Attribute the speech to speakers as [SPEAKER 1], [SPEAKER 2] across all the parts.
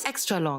[SPEAKER 1] extra long.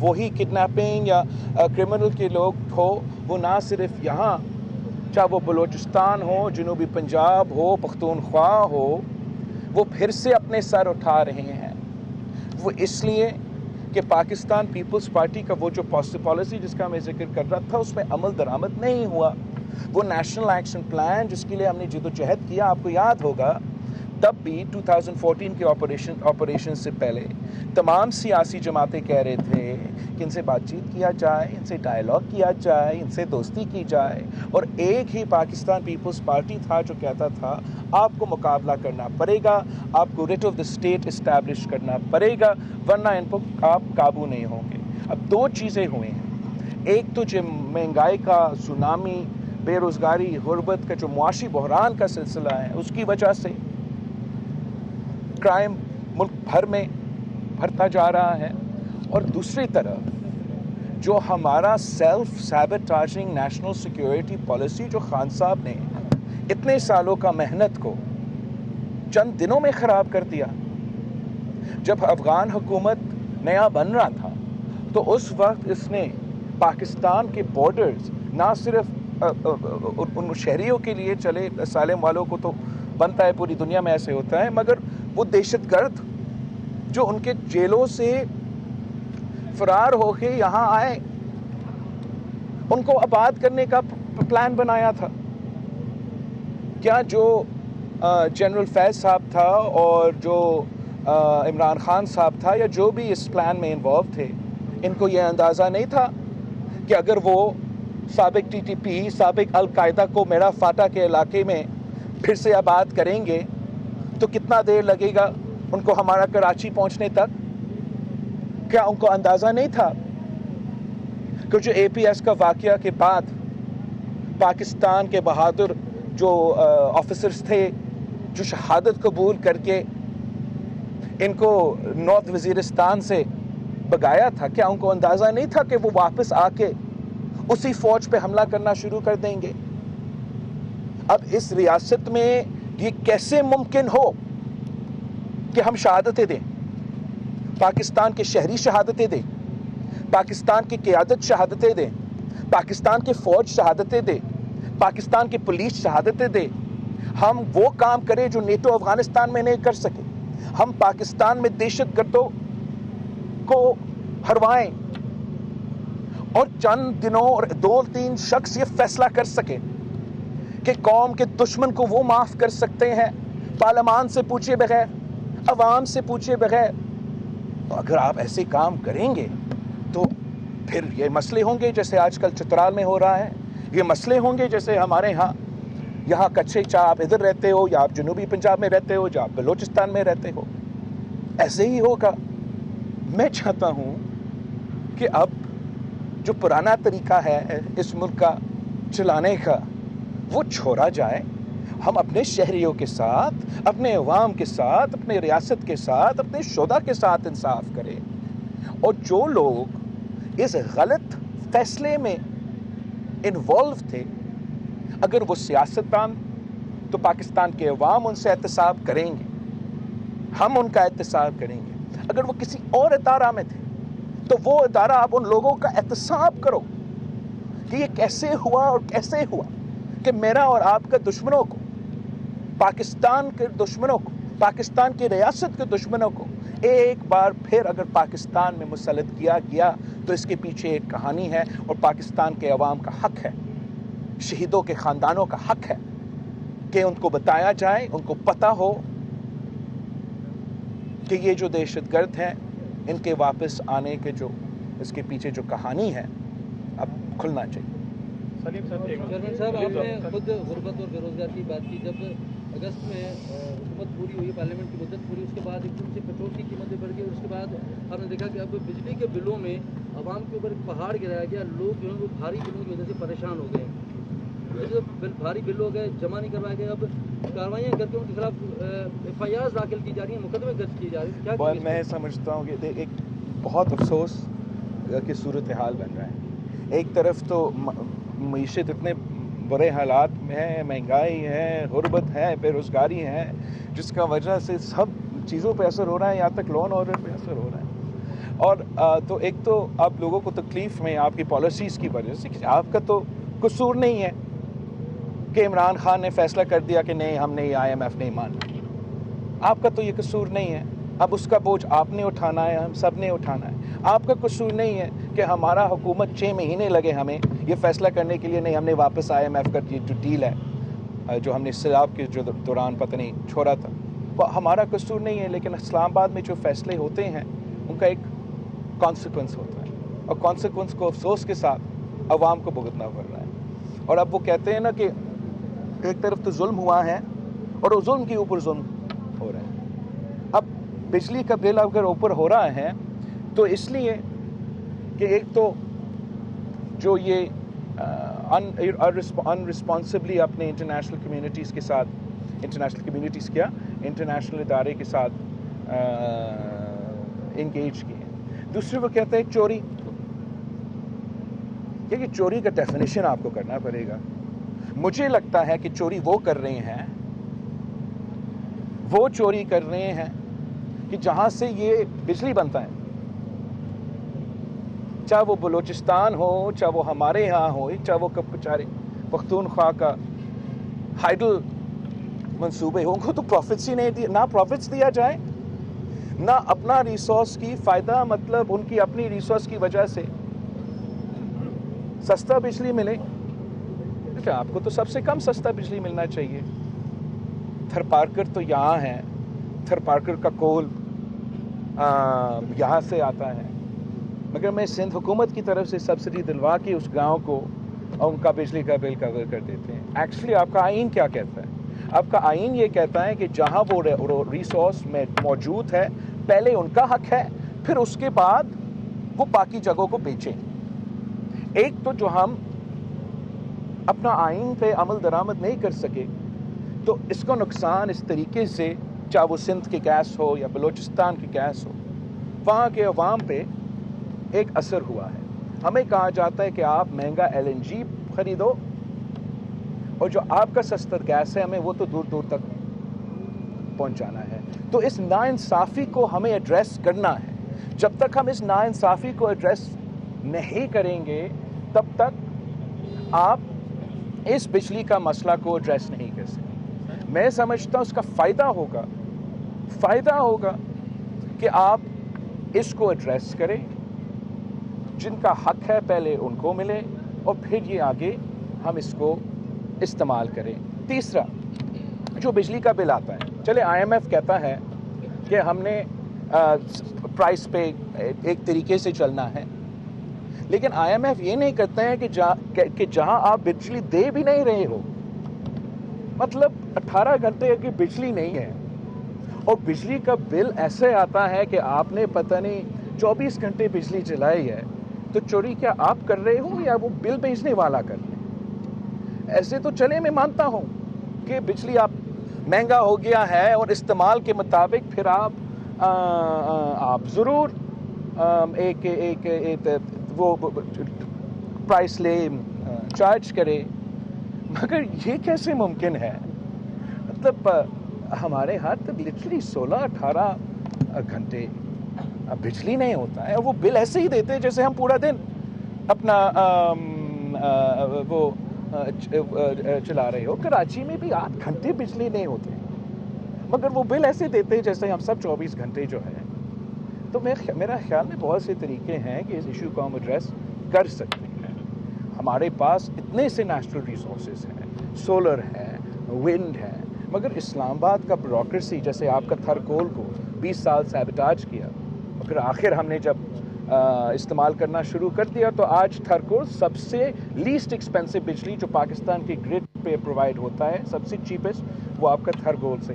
[SPEAKER 2] وہی kidnapping یا criminal کے لوگ ہو وہ نہ صرف یہاں چاہے وہ بلوچستان ہو جنوبی پنجاب ہو پختونخوا ہو وہ پھر سے اپنے سر اٹھا رہے ہیں. وہ اس لیے کہ پاکستان پیپلز پارٹی کا وہ جو پالیسی جس کا میں ذکر کر رہا تھا اس میں عمل درآمد نہیں ہوا. وہ نیشنل ایکشن پلان جس کے لیے ہم نے جدوجہد کیا آپ کو یاد ہوگا تب بھی 2014 کے آپریشن سے پہلے تمام سیاسی جماعتیں کہہ رہے تھے کہ ان سے بات چیت کیا جائے ان سے ڈائیلاگ کیا جائے ان سے دوستی کی جائے اور ایک ہی پاکستان پیپلز پارٹی تھا جو کہتا تھا آپ کو مقابلہ کرنا پڑے گا آپ کو rate of the state establish کرنا پڑے گا ورنہ ان کو آپ قابو نہیں ہوں گے. اب دو چیزیں ہوئی ہیں. ایک تو جو مہنگائی کا سونامی بے روزگاری غربت کا جو معاشی بحران کا سلسلہ ہے اس کی وجہ سے کرائم ملک بھر میں بڑھتا جا رہا ہے اور دوسری طرف جو ہمارا سیلف سیبٹاجنگ نیشنل سیکیورٹی پالیسی جو خان صاحب نے اتنے سالوں کا محنت کو چند دنوں میں خراب کر دیا. جب افغان حکومت نیا بن رہا تھا تو اس وقت اس نے پاکستان کے بارڈرز نہ صرف ان شہریوں کے لیے چلے اسالم والوں کو تو بنتا ہے پوری دنیا میں ایسے ہوتا ہے مگر وہ دہشت گرد جو ان کے جیلوں سے فرار ہو کے یہاں آئے ان کو آباد کرنے کا پلان بنایا تھا. کیا جو جنرل فیض صاحب تھا اور جو عمران خان صاحب تھا یا جو بھی اس پلان میں انوالو تھے ان کو یہ اندازہ نہیں تھا کہ اگر وہ سابق ٹی ٹی پی سابق القاعدہ کو میرا فاٹا کے علاقے میں پھر سے آباد کریں گے تو کتنا دیر لگے گا ان کو ہمارا کراچی پہنچنے تک. کیا ان کو اندازہ نہیں تھا کہ جو اے پی ایس کا واقعہ کے بعد پاکستان کے بہادر جو آفیسرز تھے جو شہادت قبول کر کے ان کو نارتھ وزیرستان سے بگایا تھا کیا ان کو اندازہ نہیں تھا کہ وہ واپس آ کے اسی فوج پہ حملہ کرنا شروع کر دیں گے. اب اس ریاست میں یہ کیسے ممکن ہو کہ ہم شہادتیں دیں پاکستان کے شہری شہادتیں دیں پاکستان کی قیادت شہادتیں دیں پاکستان کے فوج شہادتیں دیں پاکستان کی پولیس شہادتیں دیں. ہم وہ کام کریں جو نیٹو افغانستان میں نہیں کر سکے. ہم پاکستان میں دہشت گردوں کو ہروائیں اور چند دنوں اور 2-3 شخص یہ فیصلہ کر سکے کہ قوم کے دشمن کو وہ معاف کر سکتے ہیں پارلیمان سے پوچھے بغیر عوام سے پوچھے بغیر. تو اگر آپ ایسے کام کریں گے تو پھر یہ مسئلے ہوں گے جیسے آج کل چترال میں ہو رہا ہے. یہ مسئلے ہوں گے جیسے ہمارے یہاں کچھے چاہے آپ ادھر رہتے ہو یا آپ جنوبی پنجاب میں رہتے ہو یا آپ بلوچستان میں رہتے ہو ایسے ہی ہوگا. میں چاہتا ہوں کہ اب جو پرانا طریقہ ہے اس ملک کا چلانے کا وہ چھوڑا جائے. ہم اپنے شہریوں کے ساتھ اپنے عوام کے ساتھ اپنے ریاست کے ساتھ اپنے شعبہ کے ساتھ انصاف کریں اور جو لوگ اس غلط فیصلے میں انوالو تھے اگر وہ سیاستدان تو پاکستان کے عوام ان سے احتساب کریں گے ہم ان کا احتساب کریں گے. اگر وہ کسی اور ادارہ میں تھے تو وہ ادارہ آپ ان لوگوں کا احتساب کرو کہ یہ کیسے ہوا اور کیسے ہوا کہ میرا اور آپ کا دشمنوں کو پاکستان کے دشمنوں کو پاکستان کی ریاست کے دشمنوں کو ایک بار پھر اگر پاکستان میں مسلط کیا گیا تو اس کے پیچھے ایک کہانی ہے اور پاکستان کے عوام کا حق ہے شہیدوں کے خاندانوں کا حق ہے کہ ان کو بتایا جائے ان کو پتہ ہو کہ یہ جو دہشت گرد ہیں ان کے واپس آنے کے جو اس کے پیچھے جو کہانی ہے اب کھلنا چاہیے.
[SPEAKER 3] سلیم
[SPEAKER 1] صاحب آپ نے خود غربت اور بے روزگار کی بات کی. جب اگست میں حکومت پوری ہوئی پارلیمنٹ کی مدت پوری اس کے بعد ایک دم سے پیٹرول کی قیمتیں بڑھ گئی اور اس کے بعد آپ نے دیکھا کہ اب بجلی کے بلوں میں عوام کے اوپر ایک پہاڑ گرایا گیا. لوگ جو ہیں وہ بھاری بلوں کی وجہ سے پریشان ہو گئے بھاری بل ہو گئے جمع نہیں کروائے گئے. اب کاروائیاں کر کے ان کے خلاف ایف آئی آر داخل کی جا رہی ہیں مقدمے درج کی جا رہی ہیں. کیا
[SPEAKER 2] میں سمجھتا ہوں کہ ایک بہت افسوس کی صورتحال بن رہا ہے. ایک طرف تو معیشت اتنے برے حالات میں ہے مہنگائی ہے غربت ہے بے روزگاری ہے جس کا وجہ سے سب چیزوں پہ اثر ہو رہا ہے یہاں تک لون آرڈر پہ اثر ہو رہا ہے. اور تو ایک تو آپ لوگوں کو تکلیف میں آپ کی پالیسیز کی وجہ سے، آپ کا تو قصور نہیں ہے کہ عمران خان نے فیصلہ کر دیا کہ نہیں ہم نے IMF نہیں ماننا، آپ کا تو یہ قصور نہیں ہے، اب اس کا بوجھ آپ نے اٹھانا ہے، ہم سب نے اٹھانا ہے۔ آپ کا قصور نہیں ہے کہ ہمارا حکومت 6 مہینے لگے ہمیں یہ فیصلہ کرنے کے لیے نہیں ہم نے واپس IMF کا یہ جو ڈیل ہے جو ہم نے سیلاب کے جو دوران پتہ نہیں چھوڑا تھا، وہ ہمارا قصور نہیں ہے، لیکن اسلام آباد میں جو فیصلے ہوتے ہیں ان کا ایک کانسیکوینس ہوتا ہے، اور کانسیکوینس کو افسوس کے ساتھ عوام کو بھگتنا پڑ رہا ہے۔ اور اب وہ کہتے ہیں نا کہ ایک طرف تو ظلم ہوا ہے اور وہ ظلم کے اوپر ظلم ہو رہا ہے۔ اب بجلی کا بل اگر اوپر ہو رہا ہے تو اس لیے کہ ایک تو جو یہ ان رسپانسبلی اپنے انٹرنیشنل کمیونٹیز کے ساتھ، انٹرنیشنل ادارے کے ساتھ انگیج کیے ہیں، دوسرے وہ کہتے ہیں چوری، کہ چوری کا ڈیفینیشن آپ کو کرنا پڑے گا۔ مجھے لگتا ہے کہ چوری وہ کر رہے ہیں، وہ چوری کر رہے ہیں کہ جہاں سے یہ بجلی بنتا ہے، چاہے وہ بلوچستان ہو، چاہے وہ ہمارے ہاں ہو، چاہے وہ کپچارے پختونخوا کا ہائیڈل منصوبے ہوں، تو پروفٹس ہی نہیں دیا، نہ پروفٹس دیا جائے نہ اپنا ریسورس کی فائدہ، مطلب ان کی اپنی ریسورس کی وجہ سے سستا بجلی ملے۔ آپ کو تو سب سے کم سستا بجلی ملنا چاہیے۔ تھر پارکر تو یہاں ہے، تھر پارکر کا کول یہاں سے آتا ہے، مگر میں سندھ حکومت کی طرف سے سبسڈی دلوا کے اس گاؤں کو اور ان کا بجلی کا بل کور کر دیتے ہیں۔ ایکچولی آپ کا آئین کیا کہتا ہے؟ آپ کا آئین یہ کہتا ہے کہ جہاں وہ ریسورس میں موجود ہے پہلے ان کا حق ہے، پھر اس کے بعد وہ باقی جگہوں کو بیچیں۔ ایک تو جو ہم اپنا آئین پہ عمل درآمد نہیں کر سکے تو اس کا نقصان اس طریقے سے، چاہے وہ سندھ کی گیس ہو یا بلوچستان کی گیس ہو، وہاں کے عوام پہ ایک اثر ہوا ہے۔ ہمیں کہا جاتا ہے کہ آپ مہنگا LNG خریدو اور جو آپ کا سستا گیس ہے ہمیں وہ تو دور دور تک پہنچانا ہے۔ تو اس ناانصافی کو ہمیں ایڈریس کرنا ہے۔ جب تک ہم اس ناانصافی کو ایڈریس نہیں کریں گے تب تک آپ اس بجلی کا مسئلہ کو ایڈریس نہیں کر سکتے۔ میں سمجھتا ہوں اس کا فائدہ ہوگا کہ آپ اس کو ایڈریس کریں، جن کا حق ہے پہلے ان کو ملے اور پھر یہ آگے ہم اس کو استعمال کریں۔ تیسرا جو بجلی کا بل آتا ہے، چلے IMF کہتا ہے کہ ہم نے پرائس پہ ایک طریقے سے چلنا ہے، لیکن IMF یہ نہیں کرتے ہیں کہ جہاں آپ بجلی دے بھی نہیں رہے ہو، مطلب 18 گھنٹے کی بجلی نہیں ہے اور بجلی کا بل ایسے آتا ہے کہ آپ نے پتہ نہیں 24 گھنٹے بجلی چلائی ہے، تو چوری کیا آپ کر رہے ہو یا وہ بل بھیجنے والا کر رہے ہیں؟ ایسے تو چلے میں مانتا ہوں کہ بجلی آپ مہنگا ہو گیا ہے اور استعمال کے مطابق پھر آپ ضرور ایک وہ پرائس لے، چارج کرے، مگر یہ کیسے ممکن ہے؟ مطلب ہمارے ہاتھ تک لٹرلی 16-18 گھنٹے بجلی نہیں ہوتا ہے، وہ بل ایسے ہی دیتے جیسے ہم پورا دن اپنا وہ چلا رہے ہو۔ کراچی میں بھی 8 گھنٹے بجلی نہیں ہوتے مگر وہ بل ایسے دیتے جیسے ہم سب 24 گھنٹے جو ہے۔ تو میرا خیال میں بہت سے طریقے ہیں کہ اس ایشو کو ہم ایڈریس کر سکتے ہیں۔ ہمارے پاس اتنے سے نیچرل ریسورسز ہیں، سولر ہے، ونڈ ہے، مگر اسلام آباد کا بیوروکریسی، جیسے آپ کا تھرکول کو 20 سال سیبوٹاج کیا اور پھر آخر ہم نے جب استعمال کرنا شروع کر دیا تو آج تھرکول سب سے لیسٹ ایکسپینسو بجلی جو پاکستان کی گرڈ پہ پرووائڈ ہوتا ہے، سب سے چیپسٹ، وہ آپ کا تھرکول سے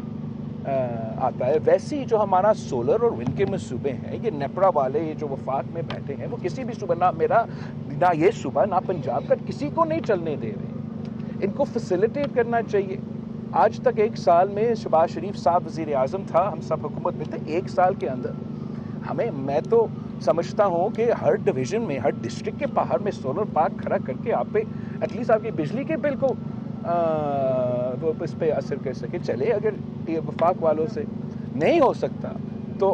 [SPEAKER 2] آتا ہے۔ ویسے ہی جو ہمارا سولر اور ونڈ کے منصوبے ہیں، یہ نیپرا والے یہ جو وفاق میں بیٹھے ہیں، وہ کسی بھی صوبہ، نہ یہ صوبہ نہ پنجاب کا کسی کو نہیں چلنے دے رہے، ان کو فیسیلیٹیٹ کرنا چاہیے۔ آج تک 1 سال میں شہباز شریف صاحب وزیر اعظم تھا، ہم سب حکومت میں تھے، 1 سال کے اندر میں تو سمجھتا ہوں کہ ہر ڈویژن میں، ہر ڈسٹرکٹ کے باہر میں سولر پارک کھڑا کر کے آپ پہ ایٹ لیسٹ آپ کی بجلی کے بل کو وہ اس پہ اثر کر سکے۔ چلے اگر یہ وفاق والوں سے نہیں ہو سکتا تو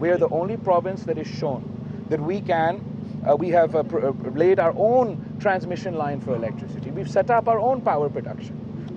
[SPEAKER 2] we are the only province that is shown that we can we have laid our own transmission line for electricity, we've set up our own power production.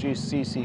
[SPEAKER 2] GCC